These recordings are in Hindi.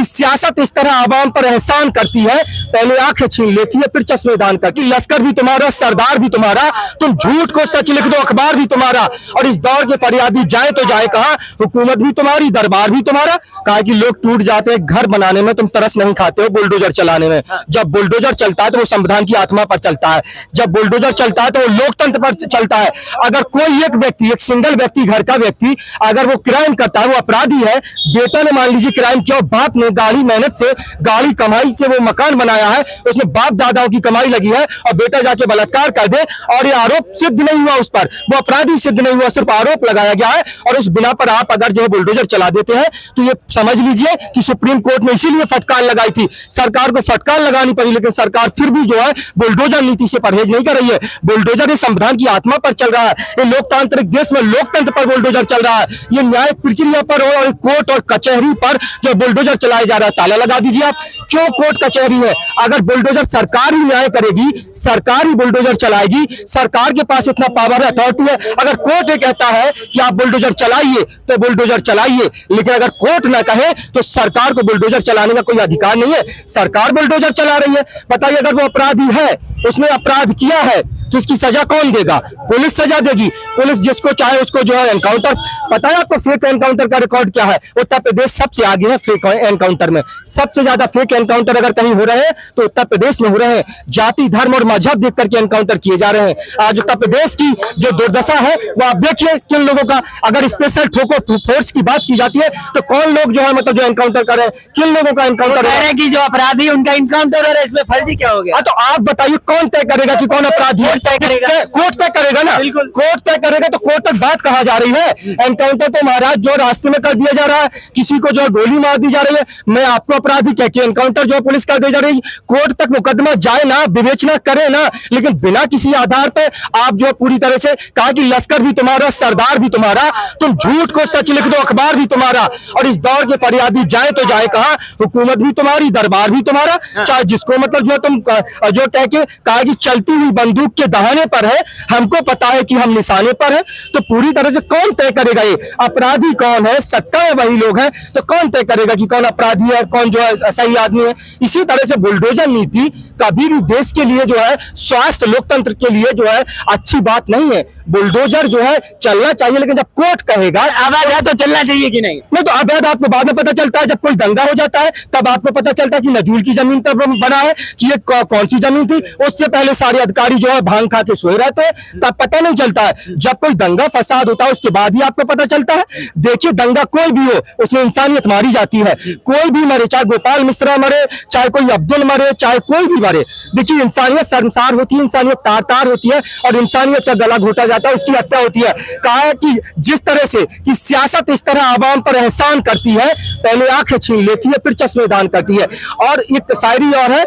सियासत इस तरह आवाम पर एहसान करती है, पहले आंखें छीन लेती है फिर चश्मेदान करती। लश्कर भी तुम्हारा, सरदार भी तुम्हारा, तुम झूठ को सच लिख दो, अखबार भी तुम्हारा। और इस दौर के फरियादी जाए तो जाए कहां, हुकूमत भी तुम्हारी, दरबार भी तुम्हारा। कहा कि लोग टूट जाते हैं घर बनाने में, तुम तरस नहीं खाते हो बुलडोजर चलाने में। जब बुलडोजर चलता है तो वो संविधान की आत्मा पर चलता है, जब बुलडोजर चलता है तो वो लोकतंत्र पर चलता है। अगर कोई एक व्यक्ति, एक सिंगल व्यक्ति, घर का व्यक्ति अगर वो क्राइम करता है, वो अपराधी है, बेटा ने मान लीजिए क्राइम किया, बाप ने गाड़ी मेहनत से, गाड़ी कमाई से वो मकान बनाया है, उसमें बाप दादाओं की कमाई लगी है, और बेटा जाके बलात्कार कर दे और ये आरोप सिद्ध नहीं हुआ, उस पर वो अपराधी सिद्ध नहीं हुआ, सिर्फ आरोप लगाया गया है, और उस बिना पर आप अगर जो है बुलडोजर चला देते हैं तो ये समझ लीजिए कि सुप्रीम कोर्ट ने इसीलिए फटकार लगाई थी, सरकार को फटकार लगानी पड़ी, लेकिन सरकार फिर भी जो है बुलडोजर नीति से परहेज नहीं कर रही है। बुलडोजर इस संविधान की आत्मा पर चल रहा है, ये लोकतांत्रिक देश में लोकतंत्र पर बुलडोजर चल रहा है, ये न्यायिक प्रक्रिया पर और कोर्ट और कचहरी पर जो बुलडोजर चलाया जा रहा है। ताला लगा दीजिए आप, क्यों कोर्ट कचहरी है? अगर बुलडोजर सरकार ही न्याय करेगी, सरकार ही बुलडोजर चलाएगी, सरकार के पास इतना पावर है, अथॉरिटी है। अगर कोर्ट ये कहता है कि आप बुलडोजर चलाइए तो बुलडोजर चलाइए, लेकिन अगर कोर्ट ना कहे तो सरकार को बुलडोजर चलाने का कोई अधिकार नहीं है। सरकार बुलडोजर चला रही है। बताइए, अगर वो अपराधी है, उसने अपराध किया है, तो उसकी सजा कौन देगा? पुलिस सजा देगी। पुलिस जिसको चाहे उसको जो है एनकाउंटर, पता है आपको फेक एनकाउंटर का रिकॉर्ड क्या है? उत्तर प्रदेश सबसे आगे है फेक एनकाउंटर में, सबसे ज्यादा फेक एनकाउंटर अगर कहीं हो रहे हैं तो उत्तर प्रदेश में हो रहे हैं। जाति, धर्म और मजहब देख करके एनकाउंटर किए जा रहे हैं। आज उत्तर प्रदेश की जो दुर्दशा है वो आप देखिए किन लोगों का। अगर स्पेशल ठोको फोर्स की बात की जाती है तो कौन लोग जो है मतलब जो एनकाउंटर कर रहे हैं, किन लोगों का एनकाउंटर कह रहे हैं कि जो अपराधी उनका एनकाउंटर हो रहा है, इसमें फर्जी क्या हो गया? तो आप बताइए कौन तय करेगा कि कौन अपराधी है? तय करेगा, कोर्ट तय करेगा ना, कोर्ट तय करेगा। तो कोर्ट तक बात कहा जा रही है। एनकाउंटर तो महाराज जो रास्ते में कर दिया जा रहा है, किसी को जो गोली मार दी जा रही है, मैं आपको अपराधी कह के एनकाउंटर जो पुलिस कर दी जा रही है। कोर्ट तक मुकदमा जाए ना, विवेचना करे ना, लेकिन बिना किसी आधार पे आप जो पूरी तरह से कहा कि लश्कर भी तुम्हारा, सरदार भी तुम्हारा, तुम झूठ को सच लिख दो, अखबार भी तुम्हारा। और इस दौर के फरियादी जाए तो जाए कहां, हुकूमत भी तुम्हारी, दरबार भी तुम्हारा। चाहे जिसको मतलब जो तुम जो कह के कहा कि चलती हुई बंदूक के दहाने पर है, हमको पता है कि हम निशाने पर है। तो पूरी तरह से कौन तय करेगा ये अपराधी कौन है? सत्ता में वही लोग हैं, तो कौन तय करेगा कि कौन अपराधी है और कौन जो है सही आदमी है? इसी तरह से बुलडोजर नीति कभी भी देश के लिए जो है, स्वास्थ्य लोकतंत्र के लिए जो है अच्छी बात नहीं है। बुलडोजर जो है चलना चाहिए, लेकिन जब कोर्ट कहेगा अवैध है तो चलना चाहिए कि नहीं? नहीं, तो अवैध आपको बाद में पता चलता है, जब कोई दंगा हो जाता है तब आपको पता चलता है कि नजूल की जमीन पर बना है कि ये कौन सी जमीन थी। उससे पहले सारे अधिकारी जो है भांग खा के सोए रहते हैं, तब पता नहीं चलता है। जब कोई दंगा फसाद होता है उसके बाद ही आपको पता चलता है। देखिए, दंगा कोई भी हो, उसमें इंसानियत मारी जाती है। कोई भी मरे, चाहे गोपाल मिश्रा मरे, चाहे कोई अब्दुल मरे, चाहे कोई भी मरे, देखिए इंसानियत शर्मसार होती है, इंसानियत तार तार होती है, और इंसानियत का गला घोटा जाता है, उसकी हत्या होती है। कहा है कि जिस तरह से कि सियासत इस तरह आवाम पर एहसान करती है, पहले आंखें छीन लेती है फिर चश्मेदान करती है। और एक शायरी और है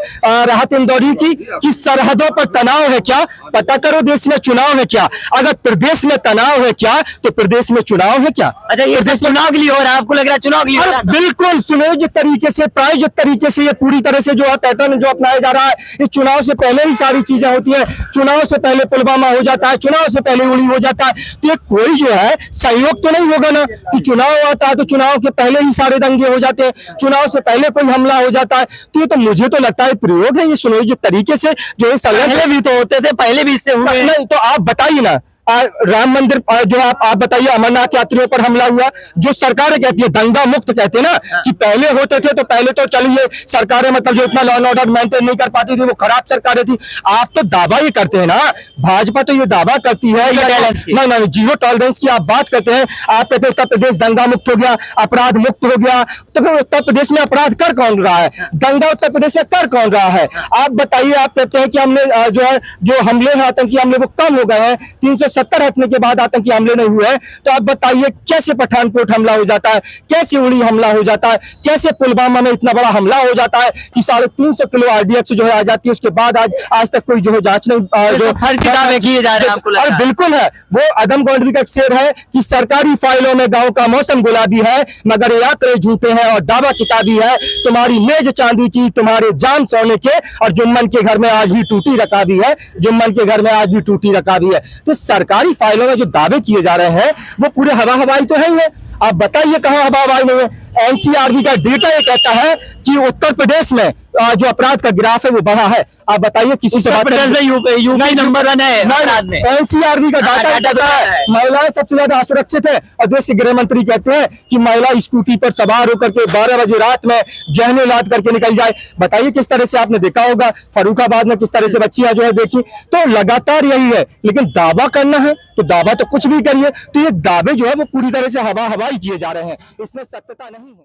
राहत इंदौरी की कि सरहदों पर तनाव है क्या, पता करो देश में चुनाव है क्या। अगर प्रदेश में तनाव है क्या तो प्रदेश में चुनाव है क्या? अच्छा, ये सब चुनाव के लिए हो रहा है? आपको लग रहा है चुनाव के लिए हो रहा है? बिल्कुल सुनियोजित तरीके से, प्रायोजित तरीके से ये पूरी तरह से जो है पैटर्न जो अपनाया जा रहा है। इस चुनाव से पहले ही सारी चीजें होती है, चुनाव से पहले पुलवामा हो जाता है, चुनाव से पहले उड़ी हो जाता है। तो ये कोई जो है सहयोग तो नहीं होगा ना कि चुनाव आता है तो चुनाव के पहले ही सारे दंगे हो जाते हैं, चुनाव से पहले कोई हमला हो जाता है। तो ये तो मुझे तो लगता है प्रयोग है ये सुनियोजित तरीके से जो है। पहले भी तो होते थे, पहले भी इससे हुए नहीं, तो आप बताइए ना, राम मंदिर जो आप बताइए, अमरनाथ यात्रियों पर हमला हुआ, जो सरकारें कहती है दंगा मुक्त कहते हैं ना कि पहले होते थे, तो पहले तो चलिए सरकारें मतलब जो इतना लॉ एंड ऑर्डर मेंटेन नहीं कर पाती थी, वो खराब सरकारें थी। आप तो दावा ये करते हैं ना, भाजपा तो ये दावा करती है नहीं, जीरो टॉलरेंस की आप बात करते हैं। आप कहते हैं उत्तर प्रदेश दंगा मुक्त हो गया, अपराध मुक्त हो गया, तो फिर उत्तर प्रदेश में अपराध कर कौन रहा है? दंगा उत्तर प्रदेश में कर कौन रहा है? आप बताइए। आप कहते हैं कि हमने जो है जो हमले हैं, आतंकी हमले, वो कम हो गए हैं, 370 हटने के बाद आतंकी हमले नहीं हुए हैं। तो आप बताइए कैसे पठानकोट हमला हो जाता है, कैसे उड़ी हमला हो जाता है, कैसे पुलवामा में इतना बड़ा हमला हो जाता है कि 350 किलो RDX जो है आ जाती है, उसके बाद आज तक कोई जो है जांच नहीं, जो हर किताबें किए जा रहे हैं। आपको और बिल्कुल है, वो अदम गौंडवी का एक शेर है कि सरकारी फाइलों में गांव का मौसम गुलाबी है, मगर यात्रे झूठे हैं और दावा किताबी है। तुम्हारी मेज चांदी की, तुम्हारे जाम सोने के, और जुम्मन के घर में आज भी टूटी रकाबी है, जुम्मन के घर में आज भी टूटी रकाबी है। तो सरकारी फाइलों में जो दावे किए जा रहे हैं वो पूरे हवा हवाई तो है ही है। आप बताइए कहां हवा हवाई नहीं है? एनसीआरबी का डेटा ये कहता है कि उत्तर प्रदेश में जो अपराध का ग्राफ है वो बढ़ा है। आप बताइए किसी से बात प्रदेश में यूपी नंबर 1 है अपराध में। एनसीआरबी का डाटा डाटा कहता तो है है। महिलाएं सबसे ज्यादा असुरक्षित है और देश के गृह मंत्री कहते हैं कि महिला स्कूटी पर सवार होकर के 12 बजे रात में गहने लाद करके निकल जाए। बताइए किस तरह से आपने देखा होगा फर्रुखाबाद में किस तरह से बच्चियां जो है देखी। तो लगातार यही है, लेकिन दावा करना है तो दावा तो कुछ भी करिए। तो ये दावे जो है वो पूरी तरह से हवाई किए जा रहे हैं, इसमें सत्यता नहीं है।